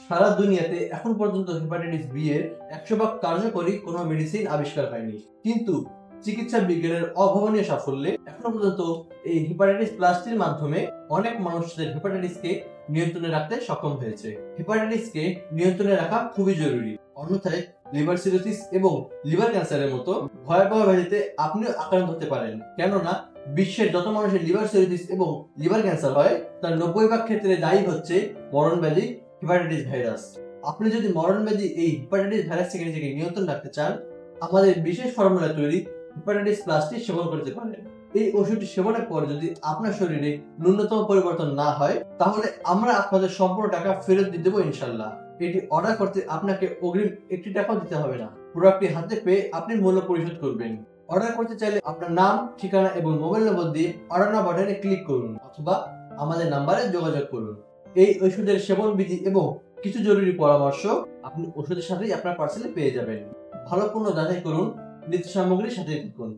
সারা দুনিয়াতে এখন পর্যন্ত হেপাটাইটিস বি এর 100 ভাগ কার্যকরী কোনো মেডিসিন আবিষ্কার হয়নি, কিন্তু চিকিৎসা বিজ্ঞানের অভাবনীয় সাফল্যে এখনো পর্যন্ত এই হেপাটাইটিস প্লাসটির মাধ্যমে অনেক মানুষদের হেপাটাইটিসকে নিয়ন্ত্রণে রাখতে সক্ষম হয়েছে। হেপাটাইটিসকে নিয়ন্ত্রণে রাখা খুবই জরুরি, অন্যথায় লিভার সিরোসিস এবং লিভার ক্যান্সারের মতো ভয়াবহ ব্যাধিতে আপনিও আক্রান্ত হতে পারেন। কেননা বিশ্বের যত মানুষের লিভার সিরোসিস এবং লিভার ক্যান্সার হয় তার 90 ভাগ ক্ষেত্রে দায়ী হচ্ছে মরণব্যাধি হেপাটাইটিস ভাইরাস। আপনি যদি মরণব্যাধি এই হেপাটাইটিস ভাইরাস থেকে নিজেকে নিয়ন্ত্রণ রাখতে চান, আমাদের বিশেষ ফর্মুলা তৈরি হেপাটাইটিস প্লাসটি সেবন করতে পারেন। এই ওষুধটি সেবনের পর যদি আপনার শরীরে ন্যূনতম পরিবর্তন না হয়, তাহলে আমরা আপনাদের সম্পূর্ণ টাকা ফেরত দিয়ে দেবো ইনশাল্লাহ। এটি অর্ডার করতে আপনাকে অগ্রিম 1 টাকাও দিতে হবে না। প্রোডাক্টটি হাতে পেয়ে আপনি মূল্য পরিশোধ করবেন। অর্ডার করতে চাইলে আপনার নাম, ঠিকানা এবং মোবাইল নম্বর দিয়ে অর্ডার নাও বাটনে ক্লিক করুন অথবা আমাদের নাম্বারে যোগাযোগ করুন। এই ওষুধের সেবন বিধি এবং কিছু জরুরি পরামর্শ আপনি ওষুধের সাথেই আপনার পার্সেলে পেয়ে যাবেন। ভালো পণ্য যাচাই করুন, নিত্য সামগ্রীর সাথে থাকুন।